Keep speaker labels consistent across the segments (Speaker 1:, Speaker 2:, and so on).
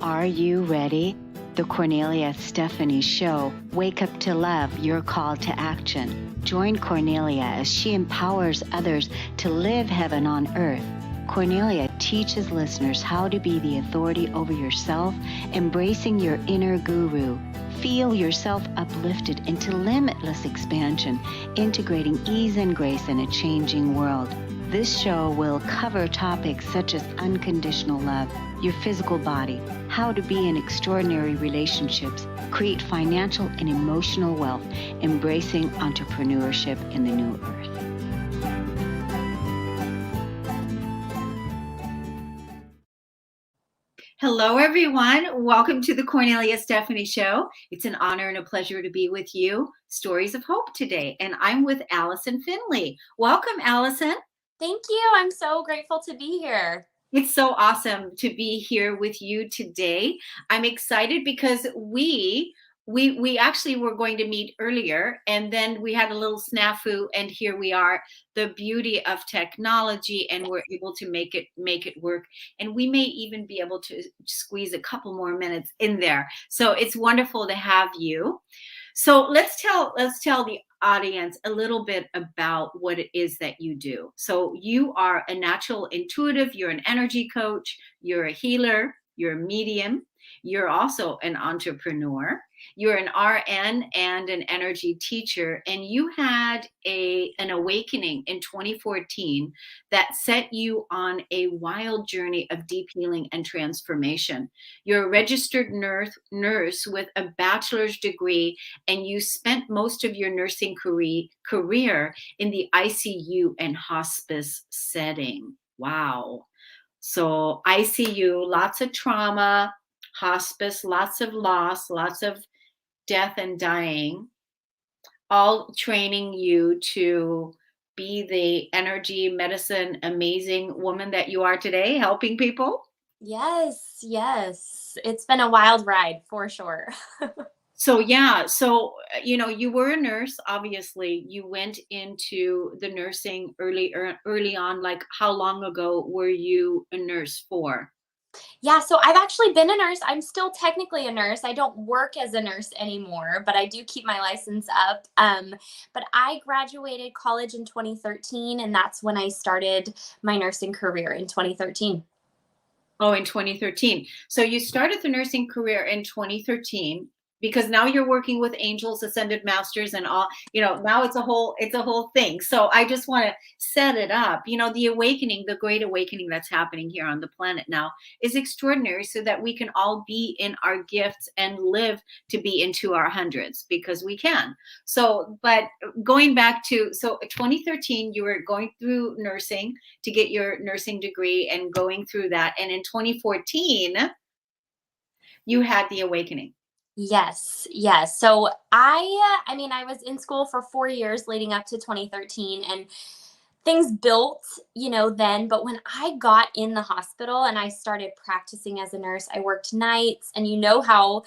Speaker 1: Are you ready? The Cornelia Stephanie Show. Wake up to love, your call to action. Join Cornelia as she empowers others to live heaven on earth. Cornelia teaches listeners how to be the authority over yourself, embracing your inner guru. Feel yourself uplifted into limitless expansion, integrating ease and grace in a changing world. This show will cover topics such as unconditional love, your physical body, how to be in extraordinary relationships, create financial and emotional wealth, embracing entrepreneurship in the new earth.
Speaker 2: Hello, everyone. Welcome to the Cornelia Stephanie Show. It's an honor and a pleasure to be with you. Stories of Hope today. And I'm with Allison Finley. Welcome, Allison.
Speaker 3: Thank you. I'm so grateful to be here.
Speaker 2: It's so awesome to be here with you today. I'm excited because we actually were going to meet earlier, and then we had a little snafu, and here we are. The beauty of technology, and we're able to make it work. And we may even be able to squeeze a couple more minutes in there. So it's wonderful to have you. So let's tell the audience a little bit about what it is that you do. So you are a natural intuitive, you're an energy coach, you're a healer, you're a medium, you're also an entrepreneur, you're an RN and an energy teacher, and you had an awakening in 2014 that set you on a wild journey of deep healing and transformation. You're a registered nurse with a bachelor's degree, and you spent most of your nursing career in the ICU and hospice setting. Wow. So ICU, lots of trauma, hospice, lots of loss, lots of death and dying, all training you to be the energy, medicine, amazing woman that you are today, helping people.
Speaker 3: Yes. It's been a wild ride for sure.
Speaker 2: So you were a nurse. Obviously, you went into the nursing early on. Like, how long ago were you a nurse for?
Speaker 3: Yeah, so I've actually been a nurse. I'm still technically a nurse. I don't work as a nurse anymore, but I do keep my license up. But I graduated college in 2013, and that's when I started my nursing career in 2013.
Speaker 2: Oh, in 2013. So you started the nursing career in 2013 because now you're working with angels, ascended masters, and all, now it's a whole thing. So I just want to set it up. The awakening, the great awakening that's happening here on the planet now is extraordinary, so that we can all be in our gifts and live to be into our hundreds, because we can. So, but going back to, 2013, you were going through nursing to get your nursing degree and going through that. And in 2014, you had the awakening.
Speaker 3: Yes. So I was in school for 4 years leading up to 2013, and things built, then. But when I got in the hospital and I started practicing as a nurse, I worked nights, and you know how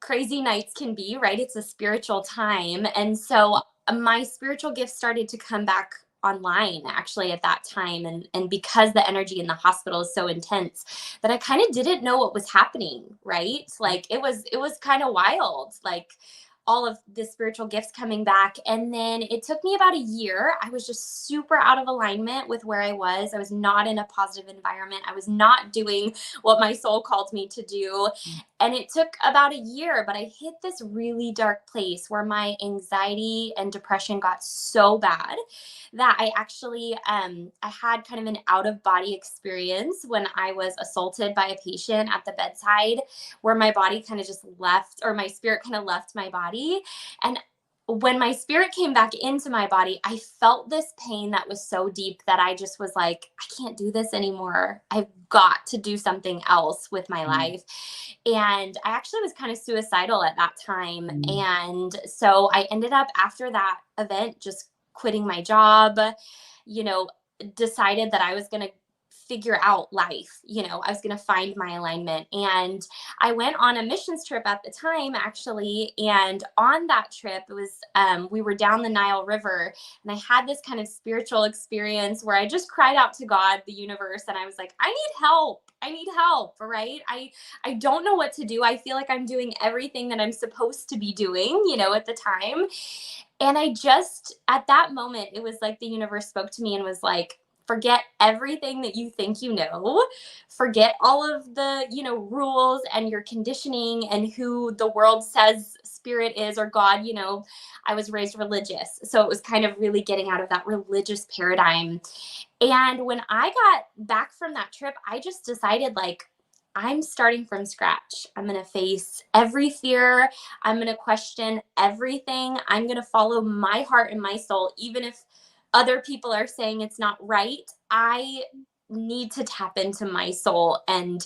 Speaker 3: crazy nights can be, right? It's a spiritual time. And so my spiritual gifts started to come back online actually at that time, and because the energy in the hospital is so intense that I kind of didn't know what was happening, right? Like it was kind of wild, like all of the spiritual gifts coming back. And then it took me about a year. I was just super out of alignment with where I was. I was not in a positive environment. I was not doing what my soul called me to do. And it took about a year, but I hit this really dark place where my anxiety and depression got so bad that I actually, I had kind of an out of body experience when I was assaulted by a patient at the bedside, where my body kind of just left, or my spirit kind of left my body. And when my spirit came back into my body, I felt this pain that was so deep that I just was like, I can't do this anymore. I've got to do something else with my life. And I actually was kind of suicidal at that time. And so I ended up, after that event, just quitting my job, decided that I was going to figure out life. I was going to find my alignment. And I went on a missions trip at the time, actually. And on that trip, it was, we were down the Nile River, and I had this kind of spiritual experience where I just cried out to God, the universe. And I was like, I need help. I need help. Right. I don't know what to do. I feel like I'm doing everything that I'm supposed to be doing, at the time. And I just, at that moment, it was like the universe spoke to me and was like, forget everything that you think you know. Forget all of the, rules and your conditioning and who the world says spirit is or God. I was raised religious. So it was kind of really getting out of that religious paradigm. And when I got back from that trip, I just decided, like, I'm starting from scratch. I'm going to face every fear. I'm going to question everything. I'm going to follow my heart and my soul, even if other people are saying it's not right. I need to tap into my soul. And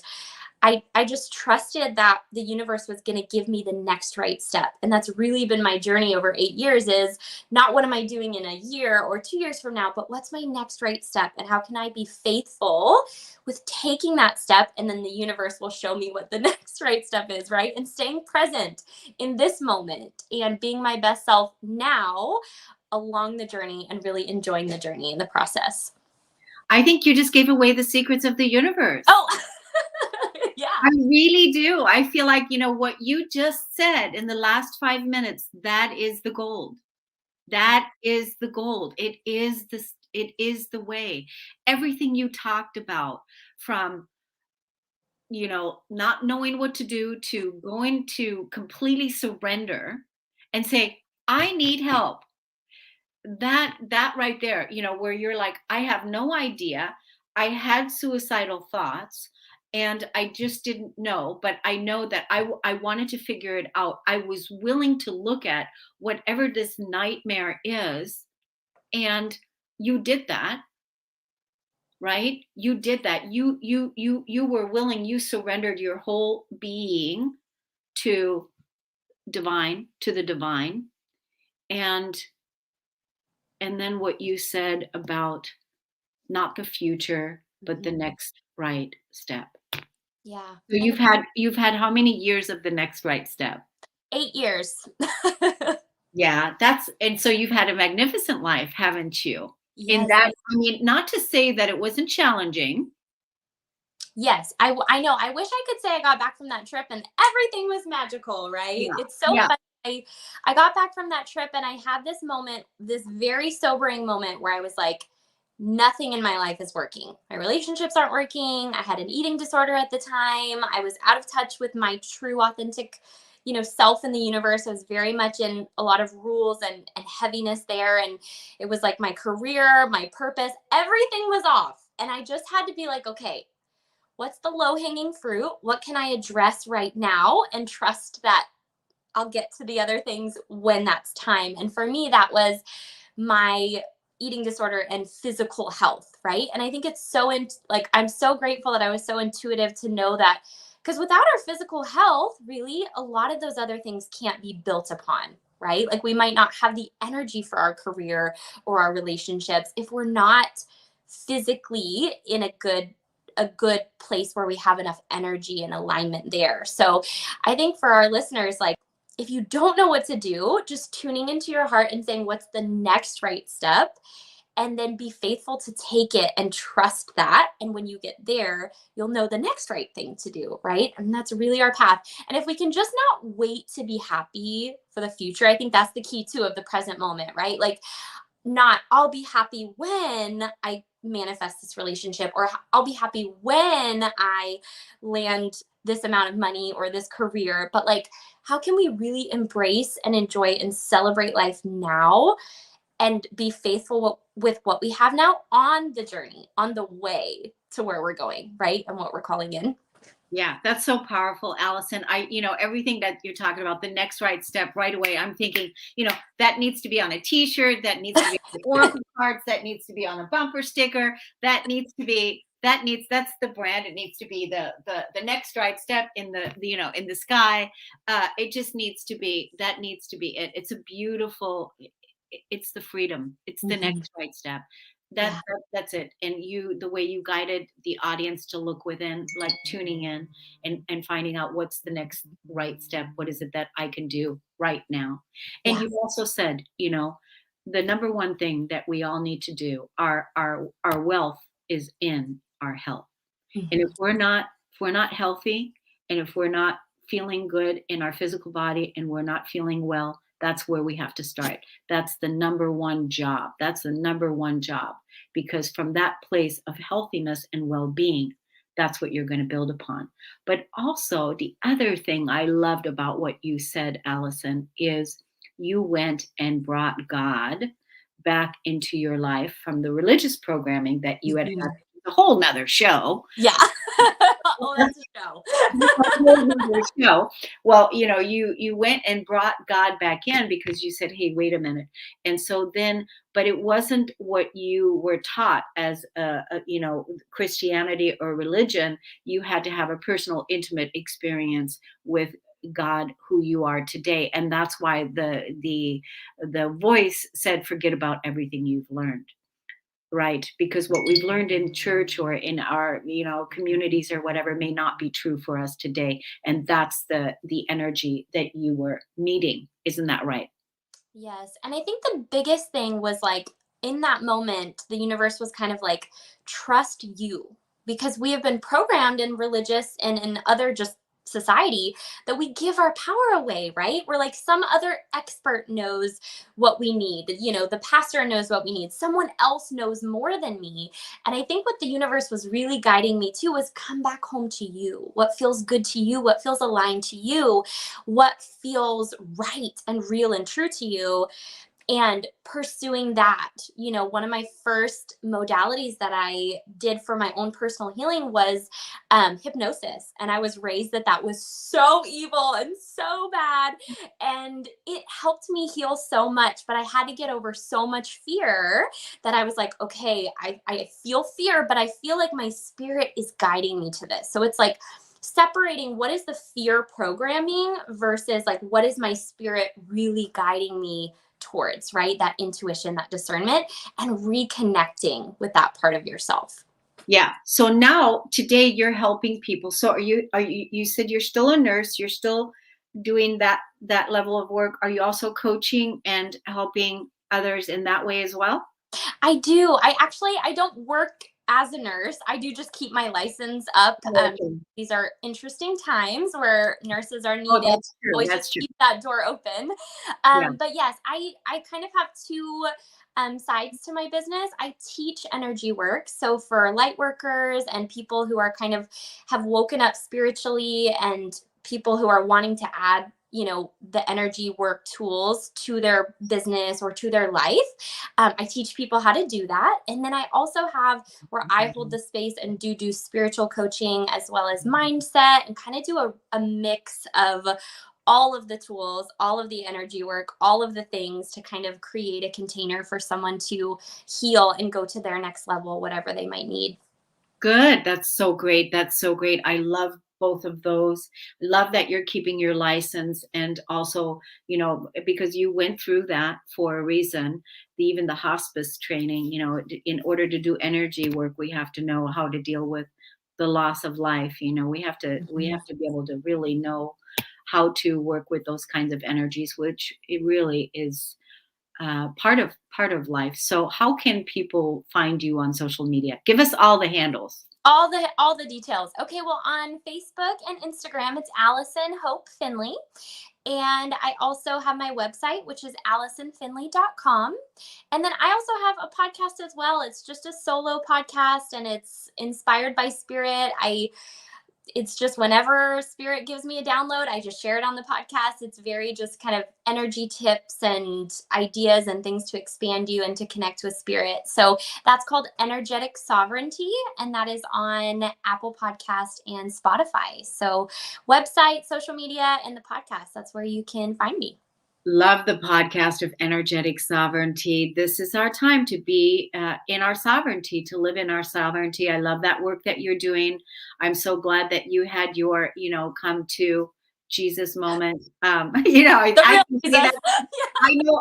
Speaker 3: I just trusted that the universe was going to give me the next right step. And that's really been my journey over 8 years, is not what am I doing in a year or 2 years from now, but what's my next right step? And how can I be faithful with taking that step? And then the universe will show me what the next right step is, right? And staying present in this moment and being my best self now along the journey and really enjoying the journey in the process.
Speaker 2: I think you just gave away the secrets of the universe.
Speaker 3: Oh, yeah.
Speaker 2: I really do. I feel like, what you just said in the last 5 minutes, that is the gold. That is the gold. It is the way. Everything you talked about, from, not knowing what to do to going to completely surrender and say, I need help. That right there, where you're like, I have no idea. I had suicidal thoughts and I just didn't know, but I know that I wanted to figure it out. I was willing to look at whatever this nightmare is. And you did that, right? You did that. You were willing, you surrendered your whole being to the divine. And then what you said about not the future, but the next right step.
Speaker 3: Yeah.
Speaker 2: So you've had how many years of the next right step?
Speaker 3: 8 years.
Speaker 2: Yeah, and so you've had a magnificent life, haven't you? In
Speaker 3: Yes.
Speaker 2: that, I mean, not to say that it wasn't challenging.
Speaker 3: Yes, I know. I wish I could say I got back from that trip and everything was magical, right?
Speaker 2: Yeah.
Speaker 3: It's so
Speaker 2: Yeah.
Speaker 3: funny. I got back from that trip and I had this moment, this very sobering moment where I was like, nothing in my life is working. My relationships aren't working. I had an eating disorder at the time. I was out of touch with my true, authentic, self in the universe. I was very much in a lot of rules and heaviness there. And it was like my career, my purpose, everything was off. And I just had to be like, okay, what's the low hanging fruit? What can I address right now and trust that I'll get to the other things when that's time? And for me, that was my eating disorder and physical health, right? And I think it's so I'm so grateful that I was so intuitive to know that, because without our physical health, really, a lot of those other things can't be built upon, right? Like we might not have the energy for our career or our relationships if we're not physically in a good place where we have enough energy and alignment there. So I think for our listeners, like, if you don't know what to do, just tuning into your heart and saying, what's the next right step? And then be faithful to take it and trust that. And when you get there, you'll know the next right thing to do, right? And that's really our path. And if we can just not wait to be happy for the future, I think that's the key too of the present moment, right? Like, not I'll be happy when I manifest this relationship, or I'll be happy when I land this amount of money or this career, but like, how can we really embrace and enjoy and celebrate life now and be faithful with what we have now on the journey, on the way to where we're going, right? And what we're calling in.
Speaker 2: Yeah, that's so powerful, Allison. Everything that you're talking about, the next right step, right away, I'm thinking, that needs to be on a t-shirt, that needs to be on the Oracle cards, that needs to be on a bumper sticker, that's the brand. It needs to be the next right step in in the sky. It just needs to be, that needs to be it. It's a beautiful, it's the freedom. It's the next right step.
Speaker 3: Yeah.
Speaker 2: That's it. And the way you guided the audience to look within, like tuning in and finding out what's the next right step. What is it that I can do right now? And
Speaker 3: Yeah.
Speaker 2: you also said, the number one thing that we all need to do, our wealth is in our health. And
Speaker 3: Mhm.
Speaker 2: if we're not healthy, and if we're not feeling good in our physical body, and we're not feeling well, that's where we have to start. That's the number one job. That's the number one job, because from that place of healthiness and well-being, that's what you're going to build upon. But also, the other thing I loved about what you said, Allison, is you went and brought God back into your life from the religious programming that you had
Speaker 3: Mhm.
Speaker 2: a whole nother show.
Speaker 3: Yeah. Oh, that's a show.
Speaker 2: A whole nother show. Well, you went and brought God back in because you said, "Hey, wait a minute." And so then, but it wasn't what you were taught as Christianity or religion. You had to have a personal, intimate experience with God, who you are today, and that's why the voice said, "Forget about everything you've learned." Right, because what we've learned in church or in our, communities or whatever may not be true for us today, and that's the energy that you were needing. Isn't that right?
Speaker 3: Yes. And I think the biggest thing was like in that moment, the universe was kind of like, trust you. Because we have been programmed in religious and in other just society that we give our power away, right? We're like, some other expert knows what we need. The pastor knows what we need. Someone else knows more than me. And I think what the universe was really guiding me to was come back home to you. What feels good to you? What feels aligned to you? What feels right and real and true to you, and pursuing that. One of my first modalities that I did for my own personal healing was hypnosis, and I was raised that that was so evil and so bad, and it helped me heal so much, but I had to get over so much fear that I was like, okay, I feel fear, but I feel like my spirit is guiding me to this. So it's like separating what is the fear programming versus like what is my spirit really guiding me towards, right? That intuition, that discernment, and reconnecting with that part of yourself.
Speaker 2: Yeah. So now today you're helping people. So you said you're still a nurse, you're still doing that level of work. Are you also coaching and helping others in that way as well?
Speaker 3: I do. I don't work as a nurse. I do just keep my license up.
Speaker 2: Okay.
Speaker 3: These are interesting times where nurses are
Speaker 2: Oh,
Speaker 3: needed.
Speaker 2: that's true.
Speaker 3: Always
Speaker 2: That's
Speaker 3: just
Speaker 2: true.
Speaker 3: keep that door open.
Speaker 2: Yeah.
Speaker 3: But yes, I kind of have two sides to my business. I teach energy work. So for light workers and people who are kind of have woken up spiritually, and people who are wanting to add, the energy work tools to their business or to their life. I teach people how to do that. And then I also have where I hold the space and do spiritual coaching as well as mindset, and kind of do a mix of all of the tools, all of the energy work, all of the things to kind of create a container for someone to heal and go to their next level, whatever they might need.
Speaker 2: Good. That's so great. That's so great. I love both of those. Love that you're keeping your license, and also, because you went through that for a reason. Even the hospice training, in order to do energy work, we have to know how to deal with the loss of life. We have to be able to really know how to work with those kinds of energies, which it really is part of life. So, how can people find you on social media? Give us all the handles.
Speaker 3: All the details. Okay, well, on Facebook and Instagram, it's Allison Hope Finley. And I also have my website, which is AllisonFinley.com. And then I also have a podcast as well. It's just a solo podcast, and it's inspired by spirit. It's just whenever spirit gives me a download, I just share it on the podcast. It's very just kind of energy tips and ideas and things to expand you and to connect with spirit. So that's called Energetic Sovereignty, and that is on Apple Podcast and Spotify. So website, social media, and the podcast, that's where you can find me.
Speaker 2: Love the podcast of energetic sovereignty. This is our time to be in our sovereignty, to live in our sovereignty. I love that work that you're doing. I'm so glad that you had your, come to Jesus moment. You know,
Speaker 3: The
Speaker 2: I
Speaker 3: real
Speaker 2: can say
Speaker 3: Jesus.
Speaker 2: that.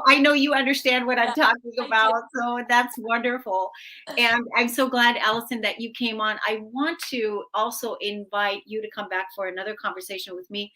Speaker 2: I know you understand what I'm
Speaker 3: Yeah,
Speaker 2: talking
Speaker 3: I do.
Speaker 2: about. So that's wonderful. And I'm so glad, Allison, that you came on. I want to also invite you to come back for another conversation with me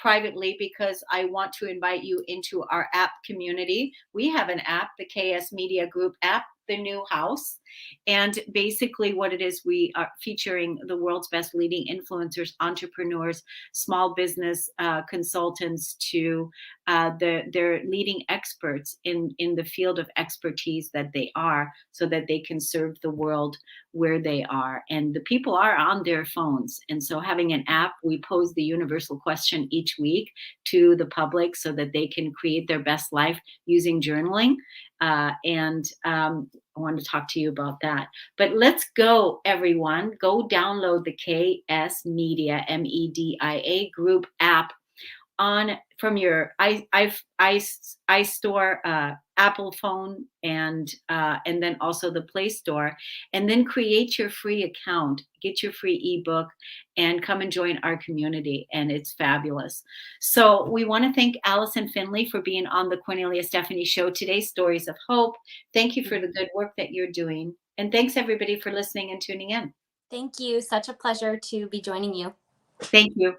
Speaker 2: privately, because I want to invite you into our app community. We have an app, the KS Media Group app, the new house. And basically, what it is, we are featuring the world's best leading influencers, entrepreneurs, small business consultants, to their leading experts in the field of expertise that they are, so that they can serve the world where they are. And the people are on their phones. And so having an app, we pose the universal question each week to the public so that they can create their best life using journaling. And I want to talk to you about that. But let's go, everyone. Go download the KS Media, MEDIA Group app on from your iStore, Apple phone, and then also the Play Store, and then create your free account, get your free ebook, and come and join our community. And it's fabulous. So we want to thank Allison Finley for being on the Cornelia Stephanie Show today, Stories of Hope. Thank you for the good work that you're doing, and thanks everybody for listening and tuning in.
Speaker 3: Thank you. Such a pleasure to be joining you.
Speaker 2: Thank you.